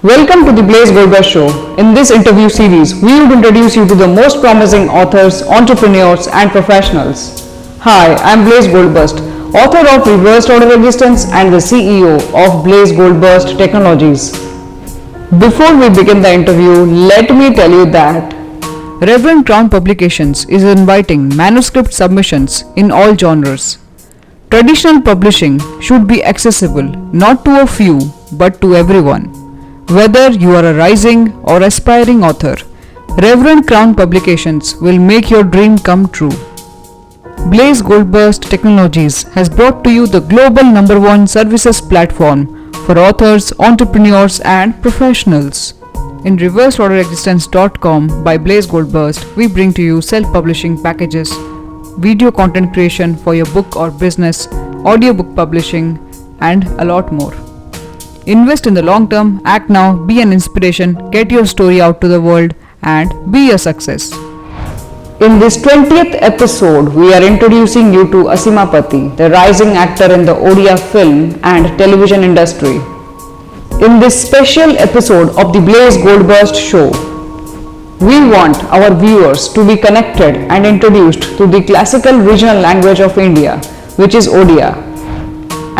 Welcome to the Blaze Goldberg Show. In this interview series, we will introduce you to the most promising authors, entrepreneurs, and professionals. Hi, I'm Blaze Goldburst, author of Reversed Order Resistance and the CEO of Blaze Goldburst Technologies. Before we begin the interview, let me tell you that Reverend Crown Publications is inviting manuscript submissions in all genres. Traditional publishing should be accessible not to a few but to everyone. Whether you are a rising or aspiring author, Reverend Crown Publications will make your dream come true. Blaze Goldburst Technologies has brought to you the global #1 services platform for authors, entrepreneurs, and professionals. In reversedorderexistence.com by Blaze Goldburst, we bring to you self-publishing packages, video content creation for your book or business, audiobook publishing, and a lot more. Invest in the long term, act now, be an inspiration, get your story out to the world, and be a success. In this 20th episode, we are introducing you to Asima Pati, the rising actor in the Odia film and television industry. In this special episode of the Blaze Goldburst Show, we want our viewers to be connected and introduced to the classical regional language of India, which is Odia,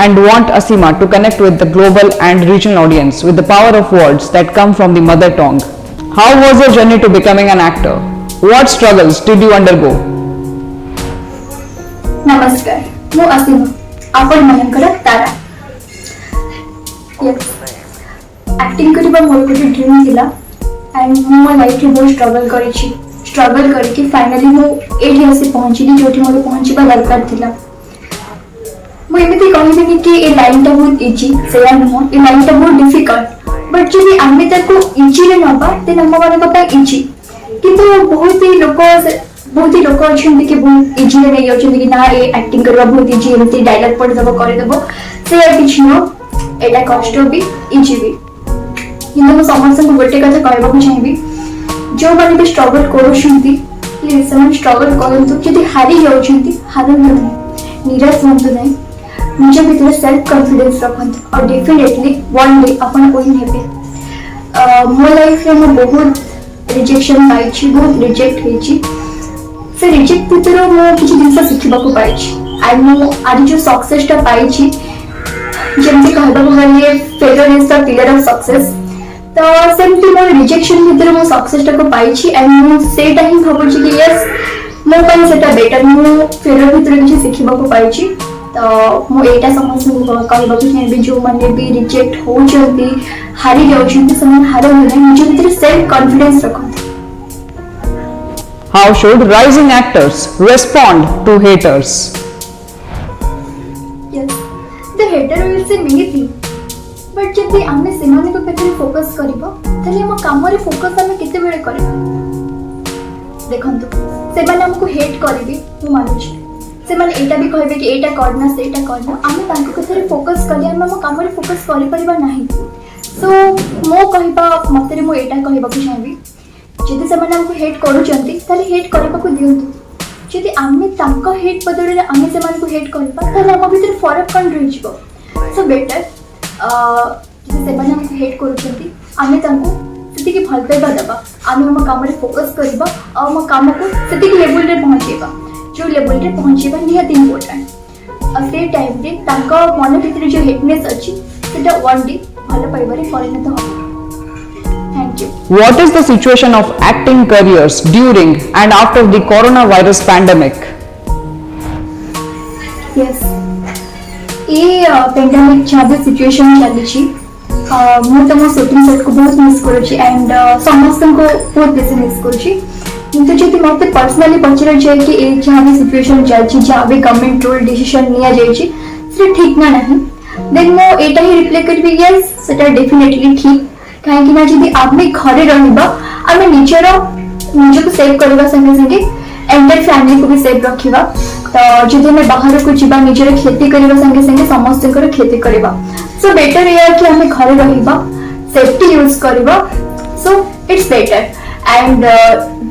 and want Asima to connect with the global and regional audience with the power of words that come from the mother tongue. How was your journey to becoming an actor? What struggles did you undergo? नमस्कार, ମୁଁ ଅସୀମା ଆପଣମାନଙ୍କର ତାରା। Acting କରିବା ମୋର ଗୋଟେ dream ଥିଲା and ମୁଁ ମୋ ଲାଇଫରେ ବହୁତ ଷ୍ଟ୍ରଗଲ୍ କରିକି ଫାଇନାଲି ମୁଁ ଏଇଠି ଆସି ପହଞ୍ଚିଲି ଯୋଉଠି ମୋର ପହଞ୍ଚିବା ଦରକାର ଥିଲା। ମୁଁ ଏମିତି କହିବିନି କି ଏ ଲାଇନଟା ବହୁତ ଇଜି, ସେଇଆ ନୁହଁ, ଏ ଲାଇନଟା ବହୁତ ଡିଫିକଲ୍ଟ, ବଟ୍ ଯଦି ଆମେ ତାକୁ ଇଜିରେ ନେବା ଦେନ୍ ଆମମାନଙ୍କ ପାଇଁ ଇଜି। କିନ୍ତୁ ବହୁତ ହି ଲୋକ ଅଛନ୍ତି କି ବହୁତ ଇଜିରେ ନେଇଯାଉଛନ୍ତି କି ନା ଏ ଆକ୍ଟିଂ କରିବା ବହୁତ ଇଜି, ଏମିତି ଡାଇଲଗ ପଢିଦବ କରିଦବ, ସେଇଆ କିଛି ନୁହଁ, ଏଇଟା କଷ୍ଟ ବି ଇଜି ବି। କିନ୍ତୁ ମୁଁ ସମସ୍ତଙ୍କୁ ଗୋଟେ କଥା କହିବାକୁ ଚାହିଁବି, ଯୋଉମାନେ ବି ଷ୍ଟ୍ରଗଲ୍ କରୁଛନ୍ତି ପ୍ଲିଜ୍ ସେମାନେ ଷ୍ଟ୍ରଗଲ୍ କରନ୍ତୁ। ଯଦି ହାରି ଯାଉଛନ୍ତି ହାରନ୍ତୁ ନାହିଁ, ନିରାଶ ହୁଅନ୍ତୁ ନାହିଁ, ନିଜ ଭିତରେ ସେଲ୍ଫ କନଫିଡେନ୍ସ ରଖନ୍ତୁ ଆଉ ଡେଫିନେଟଲି ୱାନ୍ ଡେ ଆପଣ ୱିନ୍ ହେବେ। ମୋ ଲାଇଫରେ ମୁଁ ବହୁତ ରିଜେକ୍ସନ୍ ପାଇଛି, ବହୁତ ରିଜେକ୍ଟ ହେଇଛି। ସେ ରିଜେକ୍ଟ ଭିତରୁ ମୁଁ କିଛି ଜିନିଷ ଶିଖିବାକୁ ପାଇଛି ଆଣ୍ଡ ମୁଁ ଆଜି ଯୋଉ ସକ୍ସେସଟା ପାଇଛି, ଯେମିତି କହିବାକୁ ଗଲେ failure is the pillar of success, ତ ସେମିତି ମୋ ରିଜେକ୍ସନ୍ ଭିତରେ ମୁଁ ସକ୍ସେସଟାକୁ ପାଇଛି ଆଣ୍ଡ ମୁଁ ସେଇଟା ହିଁ ଭାବୁଛି କି ୟେସ୍ ମୋ ପାଇଁ ସେଟା ବେଟର। ମୁଁ ଫେଲୁଅର ଭିତରେ କିଛି ଶିଖିବାକୁ ପାଇଛି, ତ ମୁଁ ଏଇଟା ସମସ୍ତଙ୍କୁ କହିବାକୁ ଚାହିଁବି ଯୋଉମାନେ ବି ରିଜେକ୍ଟ ହଉଛନ୍ତି, ହାରି ଯାଉଛନ୍ତି, ସେମାନେ ହାରନ୍ତୁ ନାହିଁ, ନିଜ ଭିତରେ ସେଲ୍ଫ କନଫିଡେନ୍ସ ରଖନ୍ତୁ। How should rising actors respond to haters? Yes, the hater will say many things, but ଯଦି ଆମେ ସେମାନଙ୍କ ପାଖରେ ଫୋକସ୍ କରିବା ତାହେଲେ ଆମ କାମରେ ଫୋକସ୍ ଆମେ କେତେବେଳେ କରିବା? ଦେଖନ୍ତୁ, ସେମାନେ ଆମକୁ ହେଟ୍ କରିବେ, ମୁଁ ମାନୁଛି, ସେମାନେ ଏଇଟା ବି କହିବେ କି ଏଇଟା କରନା ସେଇଟା କରନା, ଆମେ ତାଙ୍କ କଥାରେ ଫୋକସ୍ କଲେ ଆମେ ଆମ କାମରେ ଫୋକସ୍ କରିପାରିବା ନାହିଁ। ସୋ ମୋ କହିବା ମତରେ ମୁଁ ଏଇଟା କହିବାକୁ ଚାହିଁବି, ଯଦି ସେମାନେ ଆମକୁ ହେଟ୍ କରୁଛନ୍ତି ତାହେଲେ ହେଟ୍ କରିବାକୁ ଦିଅନ୍ତୁ। ଯଦି ଆମେ ତାଙ୍କ ହେଟ୍ ବଦଳରେ ଆମେ ସେମାନଙ୍କୁ ହେଟ୍ କରିବା ତାହେଲେ ଆମ ଭିତରେ ଫରକ କ'ଣ ରହିଯିବ? ସୋ ବେଟର ଯଦି ସେମାନେ ଆମକୁ ହେଟ୍ କରୁଛନ୍ତି ଆମେ ତାଙ୍କୁ ସେତିକି ଭଲ ପାଇବା ଦେବା, ଆମେ ଆମ କାମରେ ଫୋକସ୍ କରିବା ଆଉ ଆମ କାମକୁ ସେତିକି ଲେବୁଲରେ ପହଞ୍ଚେଇବା ଯୋଉ ଲେବୁଲରେ ପହଞ୍ଚିବା ନିହାତି ଇମ୍ପୋର୍ଟାଣ୍ଟ। ଆଉ ସେ ଟାଇମ୍ରେ ତାଙ୍କ ମନ ଭିତରେ ଯୋଉ ହେଟନେସ୍ ଅଛି ସେଟା ୱାନ୍ ଡେ ଭଲ ପାଇବାରେ ପରିଣତ ହେବ। Thank you. What is the situation of acting careers during and after the coronavirus pandemic? Yes, ये पेंडेमिक जहाँ भी सिचुएशन चली ମୁଁ ତ ମୋ ସୁଟିଂ ସେଟ୍କୁ ବହୁତ ମିସ୍ କରୁଛି ଆଣ୍ଡ ସମସ୍ତଙ୍କୁ ବହୁତ ବେଶୀ ମିସ୍ କରୁଛି। କିନ୍ତୁ ଯଦି ମୋତେ ପର୍ସନାଲି ପଚରାଯାଏ କି ଏ ଯାହା ବି ସିଚୁଏସନ୍ ଚାଲିଛି, ଯାହା ବି ଗଭର୍ଣ୍ଣମେଣ୍ଟ ରୁଲ୍ ଡିସିସନ୍ ନିଆଯାଇଛି ସେଟା ଠିକ୍ ନା ନାହିଁ, ଦେନ୍ ମୁଁ ଏଇଟା ହିଁ ରିପ୍ଲାଏ କରିବି ୟେସ୍ ସେଟା ଡେଫିନେଟଲି ଠିକ୍। କାହିଁକି ନା ଯଦି ଆମେ ଘରେ ରହିବା ଆମେ ନିଜକୁ ସେଭ୍ କରିବା ସାଙ୍ଗେ ସାଙ୍ଗେ ଏଣ୍ଟାୟାର ଫ୍ୟାମିଲିକୁ ବି ସେଭ୍ ରଖିବା। ତ ଯଦି ଆମେ ବାହାରକୁ ଯିବା ନିଜର କ୍ଷତି କରିବା ସାଙ୍ଗେ ସାଙ୍ଗେ ସମସ୍ତଙ୍କର କ୍ଷତି କରିବା। ସୋ ବେଟର ଏଇଆ କି ଆମେ ଘରେ ରହିବା, ସେଫ୍ଟି ୟୁଜ୍ କରିବା, ସୋ ଇଟ୍ସ ବେଟର। ଆଣ୍ଡ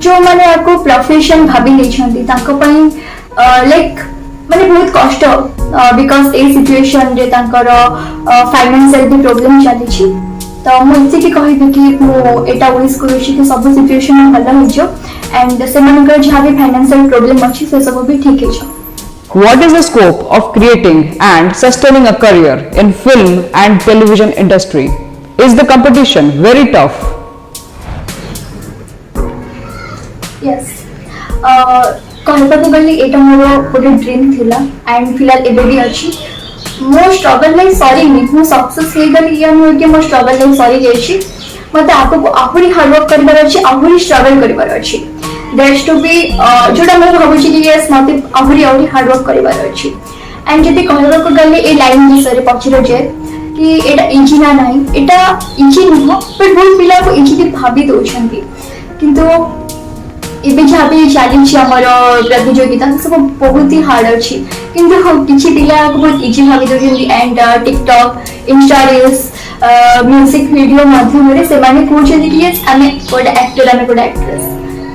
ଯୋଉମାନେ ଆକୁ ପ୍ରଫେସନ୍ ଭାବି ନେଇଛନ୍ତି ତାଙ୍କ ପାଇଁ ଲାଇକ୍ ମାନେ ବହୁତ କଷ୍ଟ, ବିକଜ ଏଇ ସିଚୁଏସନ୍ରେ ତାଙ୍କର ଫାଇନାନ୍ସିଆଲ ବି ପ୍ରୋବ୍ଲେମ୍ ଚାଲିଛି। तो मुझे कहबी कि मुझा विश करुँ कि सब सिचुएशन भल हो एंड से जहाँ भी फाइनेंशियल प्रॉब्लम अच्छी से सब भी ठीक है। What is the scope of creating and sustaining a career in film and television industry? Is the competition very tough? Yes. कहता को गली एटा मोर गोटे ड्रीम थिला एंड फिलहाल एबे भी अच्छी मो स्ट्रगल लाइक सॉरी नहीं मो सक्सेस हे गली या नो कि मो स्ट्रगल लाइक सॉरी जेछि मते आपको आहुरी हार्ड वर्क करबार अछि आहुरी स्ट्रगल करबार अछि देयर्स टू बी जोटा मो भाबुछि कि यस मते आहुरी हार्ड वर्क करबार अछि एंड जति कहबा को गली ए लाइन विषय पछिरो जे कि एटा इजी ना नाही एटा इजी नुह बट बहुत पिला को इजी भी भाबी दोछंती किंतु एबे जहाँ भी चली प्रतियोगिता सब बहुत ही हार्ड अच्छी किंतु किसी पिला को बहुत इजी भावी दौरान and TikTok Insta reels music video माध्यम से कहते कि आम गोटे एक्टर आम गोटे एक्ट्रेस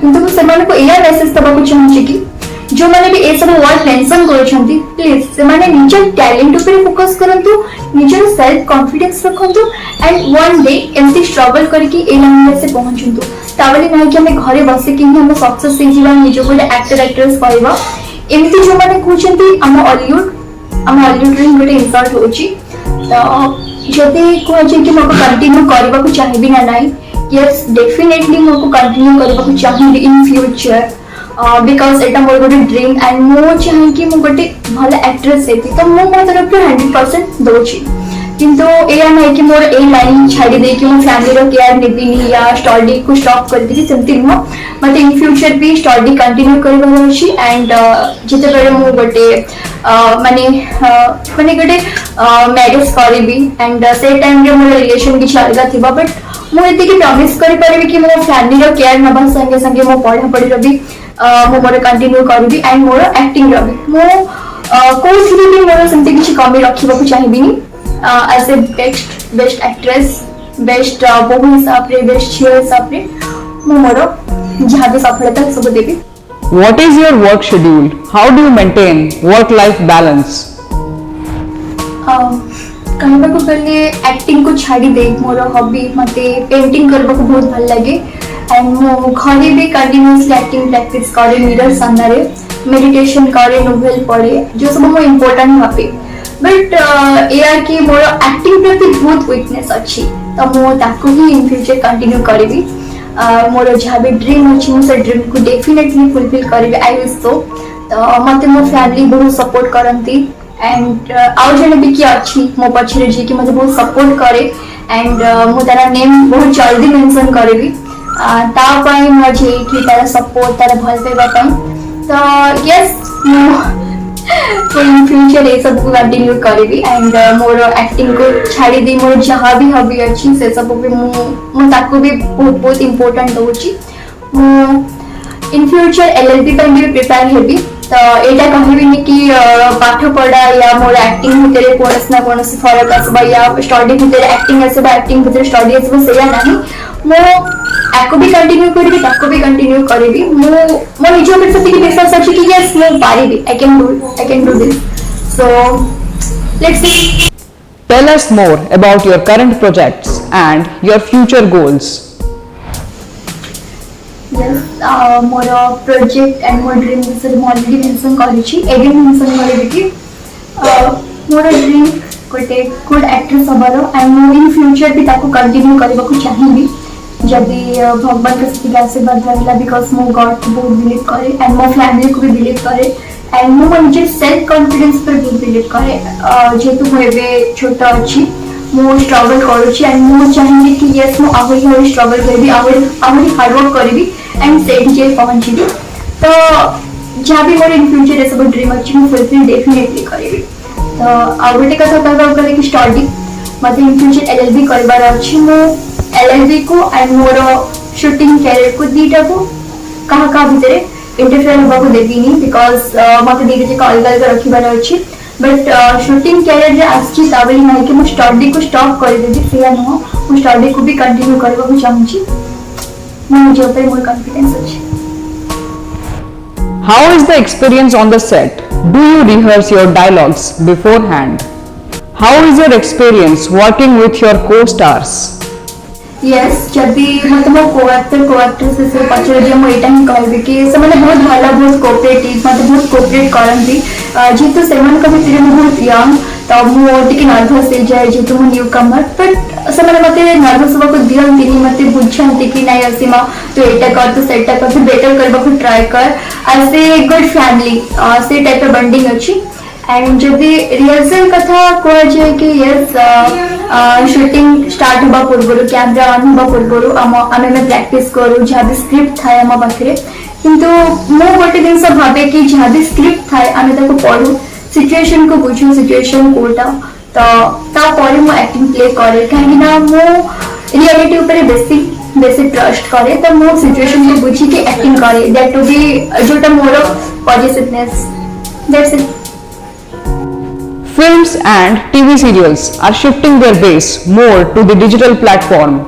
किंतु से मेसेज दबाक चाहूँगी कि जो मैंने भी ये सब वर्ड मेंशन करछंती प्लीज से माने निजर टैलेंट ऊपर फोकस करंतु निजर सेल्फ कॉन्फिडेंस रखंतु एंड वन डे एमती स्ट्रगल करके ए लाइन से पहुंचंतु ताबले नाही कि हमें घरे बसे कि हम सक्सेस से जीवन निजो गोटे एक्टर एक्ट्रेस कहबा एमती जो माने कहछंती हम हॉलीवुड रे गोटे इंसल्ट होची तो जदि कहछे कि मको कंटिन्यू करबा को चाहिबी ना नाही यस डेफिनेटली मको कंटिन्यू करबा को चाहिबी इन फ्यूचर बिकॉज एटा मोर गोटे ड्रीम एंड मो चाहे कि मु गोटे भल एक्ट्रेस हेती तो मो मो तरफ 100% दोची किंतु एया नहीं कि मोर ए लाइन छाड़ी दे कि मो फैमिली रो केयर नेबिनी या स्टडी को स्टॉप कर दी सेमती नो मते इन फ्यूचर भी स्टडी कंटिन्यू करबार अछि एंड जते बेले मु गोटे माने गोटे मैरिज करबी एंड से टाइम रे मोर रिलेशन किछ अलगा थिबा बट मु एति कि प्रॉमिस करि परबी कि मो फैमिली रो केयर नबा संगे संगे मो पढ़ा पढ़ी रबी मो मोर कंटिन्यू करबी एंड मोर एक्टिंग रबी मो कोथिरे भी मोर सेमती किछ कमी रखिबा को चाहिबिनी as a best actress best बहु हिसाब रे बेस्ट झियो हिसाब रे मो मोर जहाँ भी सफलता सब देबी। What is your work schedule? How do you maintain work-life balance? कहबा को गले एक्टिंग को छाड़ी दे मोर हॉबी मते पेंटिंग करबा को बहुत भल लागे एंड मो घरे भी कंटिन्यूअसली एक्टिंग प्रैक्टिस करे मिरर सामने रे मेडिटेशन करे नोवेल पढ़े जो सब मो इम्पोर्टेंट भाबे बट एआर की मोर एक्टिंग प्रति बहुत वीकनेस अच्छी तो मो ताको ही इन फ्यूचर कंटिन्यू करबी मोर जहाँ भी ड्रीम अच्छी मो से ड्रीम को डेफिनेटली फुलफिल करबी आई विश तो मते मो फैमिली बहुत सपोर्ट करंती एंड आउ जने भी कि अच्छी मो पछरे जी कि मते बहुत सपोर्ट करे एंड मो तारा नेम बहुत जल्दी मेंशन करबी ता पई मजे कि तारा सपोर्ट तारा भल पाइबा पई तो यस तो इन फ्यूचर ये सब को कंटिन्यू करबी एंड मोर एक्टिंग को छाड़ी दी मोर जहाँ भी हॉबी अच्छी से सब भी मो ताको भी बहुत इंपोर्टेंट होची मो इन फ्यूचर एलएलबी पर भी प्रिपेयर हेबी तो एटा कहबिनी कि पाठ पढ़ा या मोर एक्टिंग भितर कोनस ना कोनस फरक आसबा या स्टडी भितर एक्टिंग आसबा एक्टिंग भितर स्टडी आसबा सेया नाही मो एको भी कंटिन्यू करबी ताको भी कंटिन्यू करबी मो निजो पर सती की विश्वास अछि कि यस मो पारिबी I can do this so let's see. Tell us more about your current projects and your future goals. Yes, more project and more dream विषय मो ऑलरेडी मेंशन करिछि एगेन मेंशन करबी कि मोर ड्रीम गोटे गुड एक्ट्रेस हबारो एंड मो in future भी ताको continue करबा को चाहिबी जदि भगवान के सती आशीर्वाद रहला बिकॉज मो गॉड को बहुत बिलीव करे एंड मो फैमिली को भी बिलीव करे एंड मो मुझे सेल्फ कॉन्फिडेंस पर बहुत बिलीव करे जेतु मो एबे छोटा अछि मो स्ट्रगल करूछि एंड मो चाहेंगे कि यस मो आहुरी स्ट्रगल करबी आहुरी हार्ड वर्क करबी एंड सेट जे पहुंचीबी तो जहाँ भी मोर इन फ्यूचर सब ड्रीम अच्छी मो फुलफिल डेफिनेटली करबी तो आ गोटे कथा कहबा गले कि स्टडी मते इन फ्यूचर एलएलबी करबार अछि मो एलएलबी को एंड मोर शूटिंग कैरियर को दीटा को कहा भितर इंटरफेयर होबा को देबीनी बिकॉज मते दीटा के अलग अलग रखिबार अछि बट शूटिंग कैरियर जे आछि ताबली नाही कि मो स्टडी को स्टॉप कर देबी सेया न मो स्टडी को भी कंटिन्यू करबा को चाहूछि मुझे ऊपर मोर कॉन्फिडेंस अछि। How is the experience on the set? Do you rehearse your dialogues beforehand? How is your experience working with your co-stars? Yes जदि मत मो को एक्ट्रेस से पचर जे मो एटा ही कहबी कि से माने बहुत भला बहुत कोऑपरेटिव मत बहुत कोऑपरेट करंती जेतु से मन कभी तेरे बहुत यंग तो मो टिके नर्वस हो जाए जेतु मो न्यू कमर बट से माने मते नर्वस होबा को दियंती नि मते बुझांती कि नाही असीमा तो एटा कर तो सेटा कर तो बेटर करबा को ट्राई कर ऐसे गुड फैमिली से टाइप ऑफ बॉन्डिंग अछि एंड जदि रिहर्सल कथा कोआ जे कि यस शूटिंग स्टार्ट होबा पूर्व कैमरा ऑन होबा पूर्व आमे में प्रैक्टिस करू जहाँ भी स्क्रिप्ट थाए आम पाखे किंतु मो गोटे जिन भावे कि जहाँ भी स्क्रिप्ट थाए आमे ताको पढ़ू सिचुएशन को बुझू सिचुएशन कोटा तो मो एक्टिंग प्ले करे कहीं मो रियलिटी ऊपर बेसी ट्रस्ट करे तो मो सिचुएशन को बुझी के एक्टिंग करे दैट टू बी जोटा मोर positiveness that's it Films and TV serials are shifting their base more to the digital platform.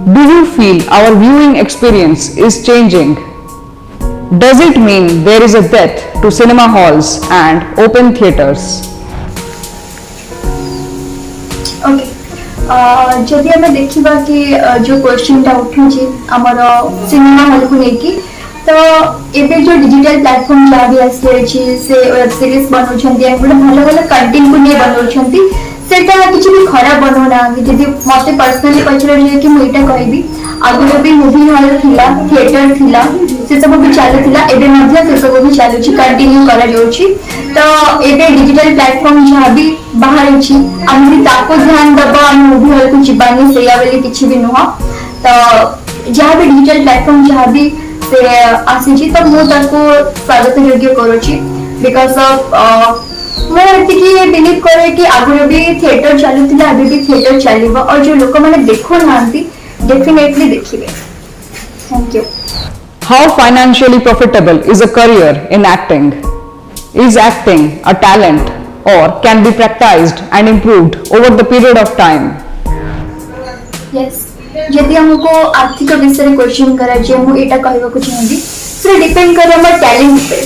Do you feel our viewing experience is changing? Does it mean there is a death to cinema halls and open theatres? Okay. जदि आम देखा कि जो question टा उठू आमर cinema hall को लेकिन तो एबे जो डिजिटल प्लेटफॉर्म जहाँ भी आसी से वेब सीरीज बनाउछंती गोटे भल भल कंटेंट को नहीं बनाउछंती सेटा किछि भी खराब बनाउना जदि मते पर्सनली पचरा जे कि मुइटा कहबी आगु भी मूवी हॉल थिला थिएटर थिला से सब भी चालुथिला एबे मध्य से सब भी चालुछि कंटिन्यू करा जाउछि तो एबे डिजिटल प्लेटफॉर्म जहाँ भी बाहर अछि आम ताको ध्यान दबा आम मूवी हॉल को जिबानी सेया बेले किछि भी नुह तो जहाँ भी डिजिटल प्लेटफॉर्म जहाँ भी से आसी तो मु ताको स्वागत योग्य करूची बिकॉज ऑफ मैं एतिकी बिलीव करे कि आगुर भी थिएटर चलुथिला अभी भी थिएटर चलिबो और जो लोक माने देखो नांती डेफिनेटली देखिबे thank you How financially profitable is a career in acting? Is acting a talent or can be practiced and improved over the period of time? Yes यदि हमको आर्थिक विषय में क्वेश्चन करा जे मु एटा कहबा को चाहबी से डिपेंड करे हमर टैलेंट पे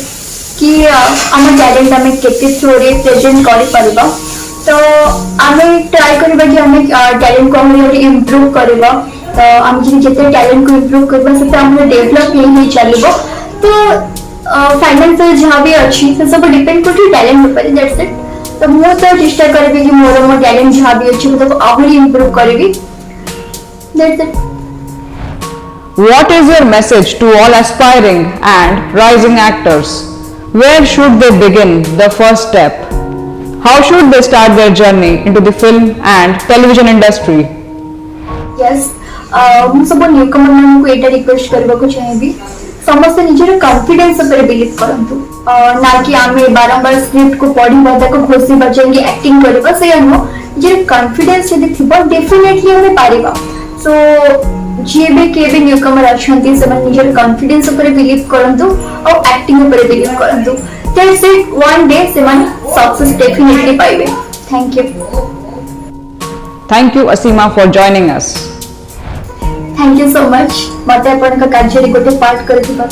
कि हमर टैलेंट हमें केते थ्रोरे प्रेजेंट करि परबा तो हमें ट्राई करबा कि हमें टैलेंट को हम इंप्रूव करबा तो हम जिते टैलेंट को इंप्रूव करबा से हम डेवलप ही चलबो तो फाइनेंशियल जहाँ भी अच्छी से सब डिपेंड करती टैलेंट ऊपर दैट्स इट तो मु तो चेष्टा करबी कि मोर टैलेंट जहाँ भी अच्छी मतलब आहुरी इंप्रूव करबी that's it What is your message to all aspiring and rising actors? Where should they begin the first step? How should they start their journey into the film and television industry? Yes मु सब newcomer मान को एटा request करबा को चाहेबी समस्त निजर confidence ऊपर believe करंतु ना कि आमे बारंबार स्क्रिप्ट को पढिबा ताको घोषि बचेंगे एक्टिंग करबा से अनो जे कॉन्फिडेंस यदि थिबा डेफिनेटली हमें पारिबा सो जे भी केबे न्यूकमर अछंती से मन निजर कॉन्फिडेंस ऊपर बिलीव करंतु और एक्टिंग ऊपर बिलीव करंतु दैट्स इट वन डे से मन सक्सेस डेफिनेटली पाइबे thank you Thank you Asima for joining us. Thank you so much मते अपन का कार्य गोटे पार्ट कर दिबा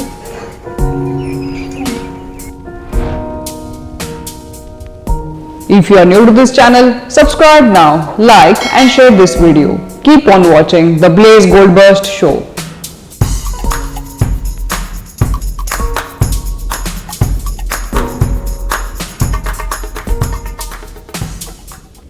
If you are new to this channel, subscribe now, like and share this video. Keep on watching the Blaze Goldburst Show.